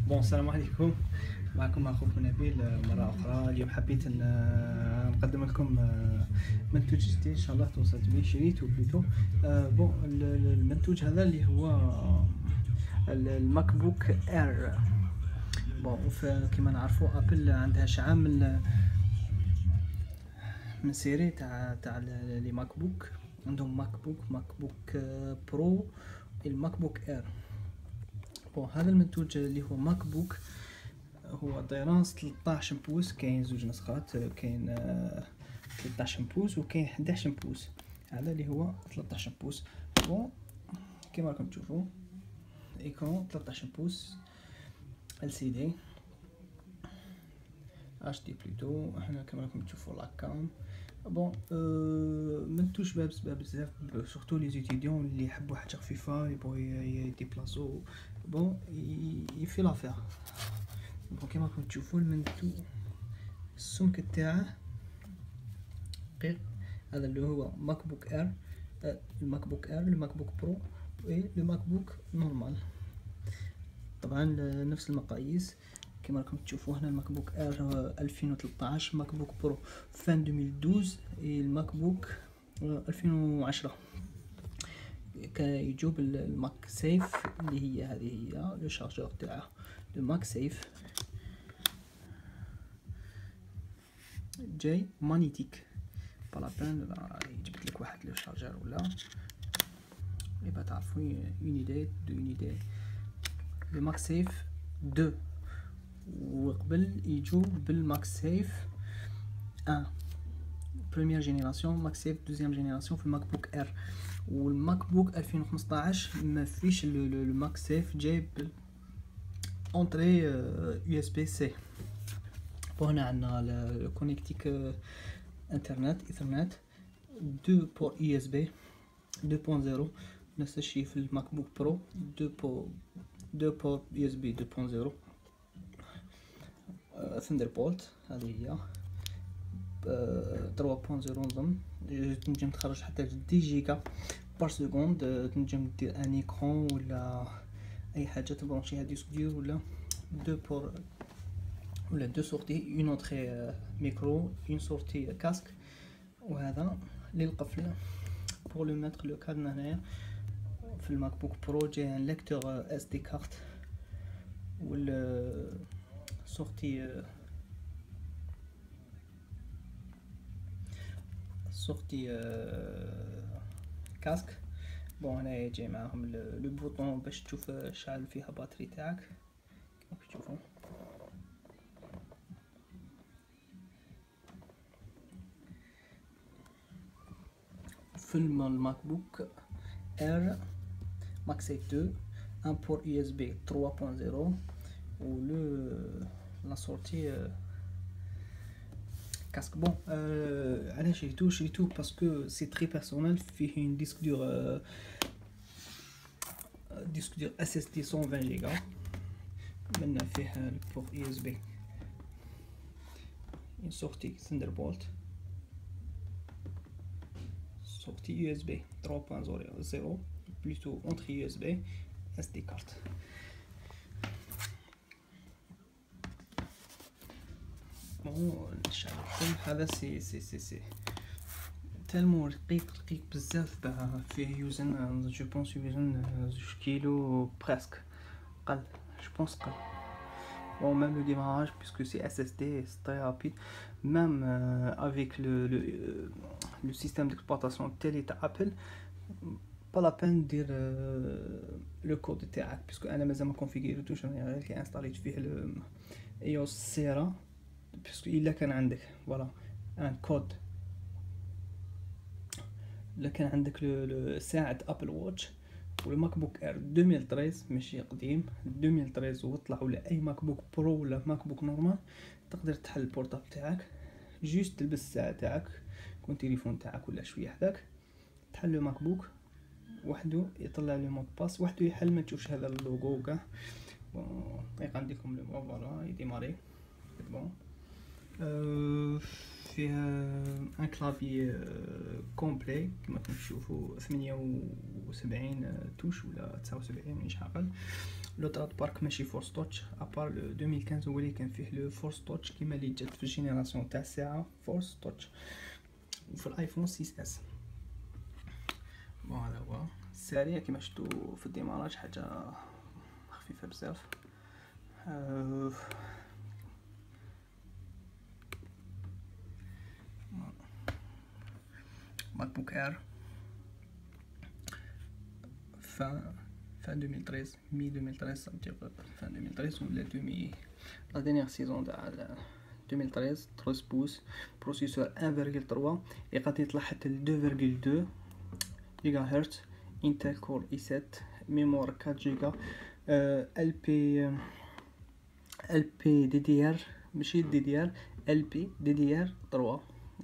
بون السلام عليكم. معكم اخوكم نبيل مره اخرى. اليوم حبيت نقدم لكم منتوج جديد ان شاء الله توصلت به شريته بلوتو. بون المنتوج هذا اللي هو الماك بوك اير. بون كما نعرفوا ابل عندها شعام من سيري تاع لي ماك بوك. عندهم ماك بوك برو، الماك بوك اير. بون هذا المنتوج اللي هو ماك بوك هو طيران 13 بوس. كاين زوج نسخات، كاين 13 بوس وكاين 11 بوس. هذا اللي هو 13 بوس. بون كما راكم تشوفوا ايكران 13 بوس LCD HD بلوتو. احنا كما راكم تشوفوا لاكام. بون منتوج بزاف سورتو لي زيتيديون اللي يحبوا حاجه خفيفه يبغوا يديبلاصو. بون يفي لافير. بون كما راكم تشوفوا المنتو السمك تاعه دقيق. هذا اللي هو ماك بوك اير، الماك بوك اير، الماك بوك برو والماك بوك نورمال. طبعا نفس المقاييس كما راكم تشوفوا هنا. الماك بوك اير 2013، ماك بوك برو فان 2012، الماك بوك 2010. يجوب الماك سيف اللي هي هذه هي لو شارجور تاعه الماك سيف جاي مانيتيك. بلا بان جبت لك واحد لو شارجور ولا يبقى تعرفوا اون ايدي دو اون ايدي. لو ماك سيف 2 وقبل يجو بالماك سيف 1 بروميير جينيراسيون، ماك سيف دوزيام جينيراسيون في الماك بوك اير. والماك بوك 2015 ما فيش الماك سيف جايب اونطري يو اس بي سي. وهنا عندنا الكونيكتيك انترنت ايثرنت 2 بور يو اس بي 2.0. نفس الشيء في الماك بوك برو 2 بور يو اس بي 2.0. ثندربولت هذه هي 3.0 نظن. تنجم تخرج حتى 10 جيجا بار سكوند. تنجم دير ان ايكرون ولا اي حاجه تبرونشيها ديسك ديور ولا 2 بور ولا 2 سورتي، اون اونتري ميكرو، اون سورتي كاسك. وهذا للقفل بور لو ميتر لو كاد. هنايا في الماك بوك برو جاي ان ليكتور اس دي كارت وال سورتي كاسك. بون هنايا جاي معاهم لو بوطون باش تشوف شحال فيها باتري تاعك كما تشوفوا. في الماك بوك اير ماك سيف 2 ان بور يو اس بي 3.0 و لا سورتي كاسك. بون علاش شريتو باسكو سي تري بيرسونيل. فيه ان ديسك دور اس اس دي 120 جيجا. من فيه بور يو اس بي une sortie Thunderbolt, sortie USB 3.0 plutôt entrée USB SD card. bon هذا سي تالمو رقيق بزاف. فيه يوزن جو بونس يوزن 2 كيلو بريسك قل جو بونس قل. Bon, même le démarrage, puisque c'est SSD, c'est très rapide. Même avec le système d'exploitation tel est Apple, pas la peine de dire le code de TAC, puisque أنا مازال ما configuré غير كي انستاليت فيه iOS Sierra, puisque إلا كان عندك voilà un code. إلا كان عندك ساعة أبل واتش والماك بوك اير 2013 ماشي قديم 2013 وطلع ولا اي ماك بوك برو ولا ماك بوك نورمال، تقدر تحل البورتابل تاعك. جوست تلبس الساعه تاعك كون تليفون تاعك ولا شويه حداك، تحل الماك بوك وحده يطلع لي مود باس وحده يحل، ما تشوفش هذا اللوغو كاع. بون عندكم لو فوالا يديماري بون. فيه ان كلافي كومبلي كما كنشوفوا 78 توش ولا 79 مانيش عاقل. لو تراد بارك ماشي فورس توتش ابار 2015 هو اللي كان فيه لو فورس توتش كيما اللي جات في الجينيراسيون تاع الساعه فورس توتش وفي الايفون 6 اس. بون هذا هو سريع كيما شفتوا في الديماراج، حاجه خفيفه بزاف. ماك بوك اير fin 2013 mi 2013 ça veut dire fin 2013 ou la la dernière saison تاع 2013 13 pouces processeur 1.3 et غادي يطلع حتى ل 2.2 GHz Intel Core i7 mémoire 4 GB LP DDR ماشي DDR LP DDR3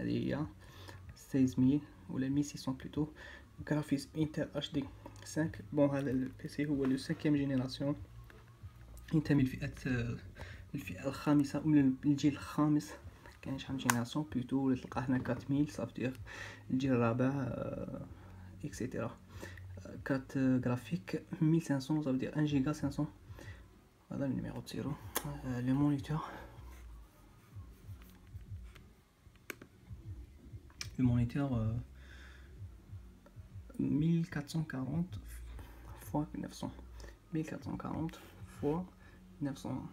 هذه هي 16000 ولا 1600 بلوتو. graphisme Intel HD 5. بون هذا البيسي هو لو 5e جينيراسيون، ينتمي الفئة الخامسة ولا الجيل الخامس. كاين شحال من جينيراسيون بلوتو تلقاه هنا 4000 صافي الجيل الرابع اكسيتيرا. كارت غرافيك 1500 صافي 1 جيجا 500. هذا النيميرو تسيرو. لو مونيتور le moniteur 1440 fois 900 1440 fois 900.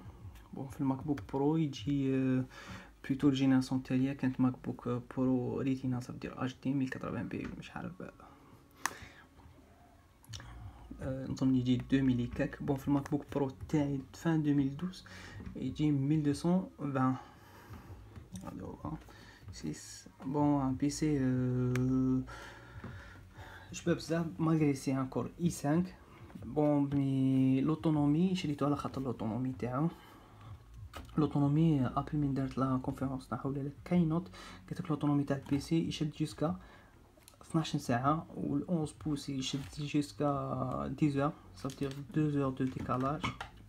بون في الماك بوك برو يجي بلوتو الجينيراسيون التاليه كانت ماك بوك برو ريتينا صافي دير اتش دي 1080 بي مش عارف نظن يجي 2000 كاك. بون في الماك بوك برو تاعي فان 2012 يجي 1220. هذا هو 6. بون بيسي شباب بزاف مالغري سي ان كور اي 5. بون مي لوتونومي شريتو على خاطر لوتونومي تاعو. لوتونومي ابل من دارت لا كونفيرونس تاعها ولا كاينوت قالت لوتونومي تاع البيسي يشد جوسكا 12 ساعه وال11 بوس يشد جوسكا 10 صافي 2 اور دو ديكالاج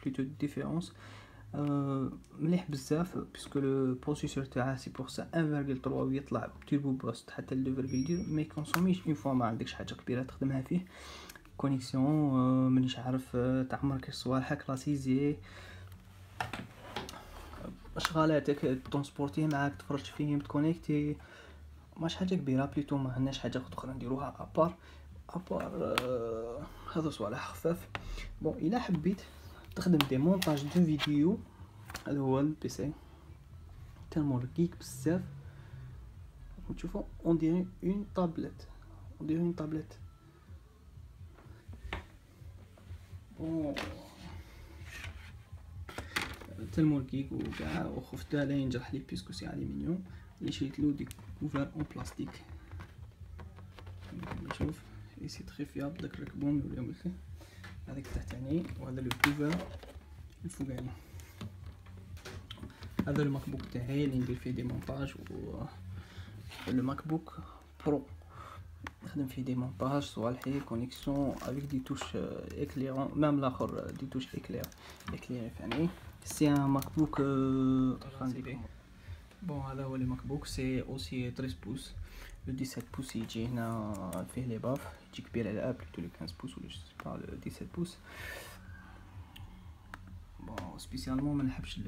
بلوتو ديفيرونس. مليح بزاف باسكو لو بروسيسور تاعه سي بور سا 1.3 ويطلع توربو بوست حتى ل 2.2 ما يكونسوميش اون فوا ما عندكش حاجه كبيره تخدمها فيه. كونيكسيون مانيش عارف تعمر كاش صوالحك لاسيزي اشغالاتك ترونسبورتيه معاك تفرج فيهم تكونيكتي ماش حاجه كبيره بليتو ما عندناش حاجه اخرى نديروها ابار هذا صوالح خفاف. بون الا حبيت تخدم دي مونتاج دو فيديو هذا هو البيسي تالمو رقيق بزاف. نشوفو اون ديري اون طابلت بون تالمو رقيق وكاع وخفته لا ينجرح لي بيسكو سي الومنيوم اللي شريتلو ديك كوفر اون بلاستيك. نشوف سي تري فيابل داك ركبون ولا مثل هذاك التحتاني وهذا لو كوفر الفوقاني. هذا الماك بوك تاعي اللي ندير فيه دي مونتاج و لو ماك بوك برو نخدم فيه دي مونتاج صوالحي كونيكسيون افيك دي توش اكليرون ميم الاخر دي توش اكلير فاني سي ان ماك بوك. بون هذا هو لو ماك بوك سي اوسي 13 بوس. لو 17 بوس يجي هنا فيه لي باف يجي كبير على بلوتو لو 15 بوس ولا جو سي با لو 17 بوس. بون سبيسيالمون ما نحبش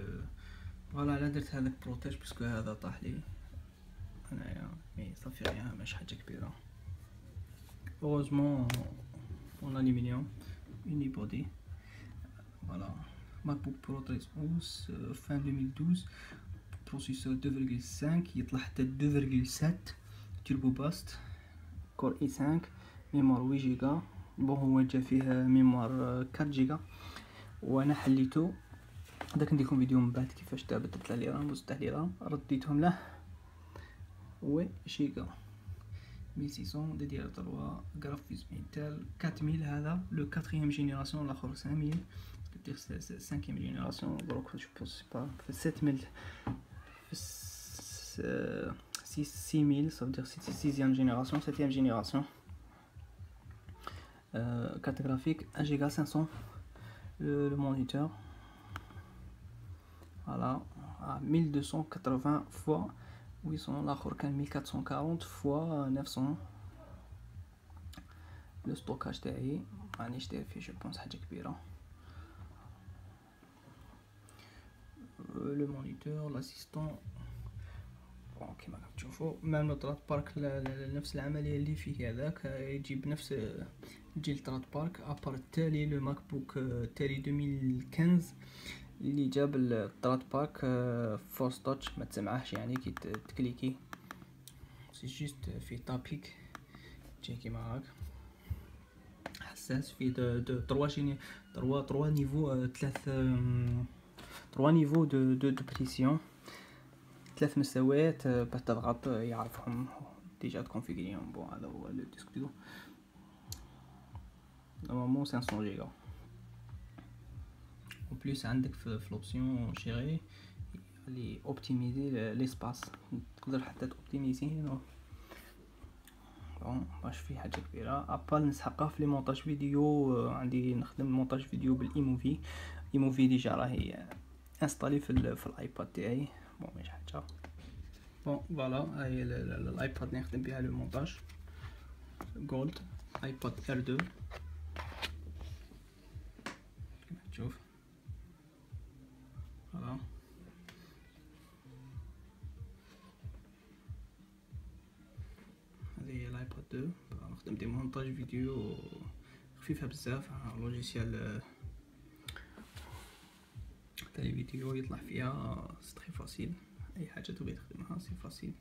فوالا لا درت هذاك بروتيج باسكو هذا طاح لي انايا مي صافي غير ماشي حاجه كبيره. اوزمون اون الومنيوم اوني بودي. فوالا ماك بوك برو 13 بوس فان 2012 بروسيسور 2.5 يطلع حتى 2.7 توربو باست كور اي 5 ميموار 8 جيجا. بون هو جا فيه ميموار 4 جيجا وانا حليتو داك نديرلكم فيديو من بعد كيفاش بدلت لي رام وزدت لي رام رديتهم له و جيجا 1600 ديال 3 غرافيزم انتل 4000. هذا لو 4e جينيراسيون الاخر 5000 كدير 5e جينيراسيون دروك جو بونس با في 7000 في 6000 ça veut dire 6e génération 7e génération. Carte graphique 1 giga 500. Le moniteur voilà à 1280 fois 800. الاخر كان 1440 فوا 900. لو ستوكاج تاعي رانيش داير فيه جو بونس حاجه كبيره. لو مونيتور لاسيستون بون كيما راكم تشوفوا ميم لو ترات بارك نفس العمليه اللي فيه هذاك يجيب نفس جيل ترات بارك ابار التالي لو ماك بوك تالي 2015 اللي جاب الترات بارك فورس تاتش ما تسمعهش يعني كي تكليكي سي جوست في تابيك جاي كيما هاك حساس في دو 3 نيفو 3 نيفو دو بريسيون 3 مستويات باش تضغط يعرفهم ديجا تكونفيغريهم. بون هذا هو لو ديسك دو نورمالمون 500 جيجا. و بليس عندك في لوبسيون جيري اللي اوبتيميزي ليسباس تقدر حتى توبتيميزي بون باش في حاجه كبيره. ابال نسحقها في لي مونتاج فيديو عندي نخدم مونتاج فيديو بالايموفي. ايموفي ديجا راهي انستالي في الايباد تاعي. بون ماشي حاجه. بون فوالا هاي الايباد اللي نخدم بها لو مونتاج جولد ايباد ار 2 كيما تشوف. فوالا هذه هي الايباد 2 نخدم دي مونتاج فيديو خفيفه بزاف. لوجيسيال تاع لي فيديو يطلع فيها سي تري فاسيل. اي حاجه تبغي تخدمها سي فاسيل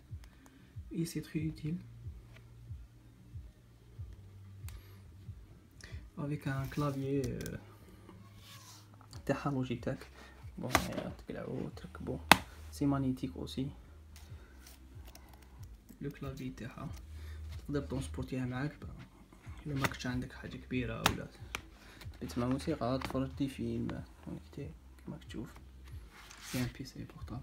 اي سي تري يوتيل افيك ان كلافيي تاعها لوجيتك. بون تقلعو تركبو سي مانيتيك اوسي. لو كلافي تاعها تقدر ترونسبورتيها معاك الا ما كنتش عندك حاجه كبيره ولا تسمع موسيقى تفرج دي فيلم كونيكتي كيما تشوف. سي ان بي سي بورطابل.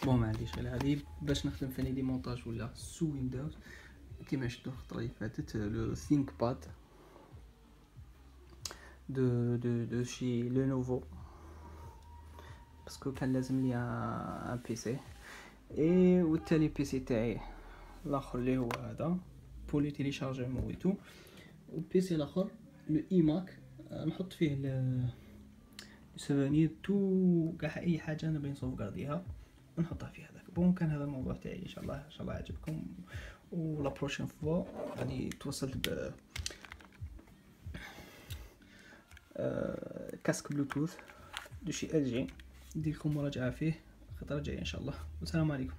بون ما عنديش غير هذه باش نخدم فاني دي مونتاج ولا سو ويندوز كيما شفتوا الخطره اللي فاتت. لو ثينك باد دو شي لونوفو باسكو كان لازم لي ان بي سي. اي والتالي بي سي تاعي الاخر اللي هو هذا بور لي تيليشارجمون و تو. والبي سي الاخر لو اي ماك نحط فيه السوفونير تو كاع اي حاجه نبغي نسوفغارديها ونحطها في هذاك. بون كان هذا الموضوع تاعي ان شاء الله عجبكم. ولا بروشين فوا غادي توصلت ب كاسك بلوتوث دو شي ال جي ندير لكم مراجعه فيه الخطره الجايه ان شاء الله. والسلام عليكم.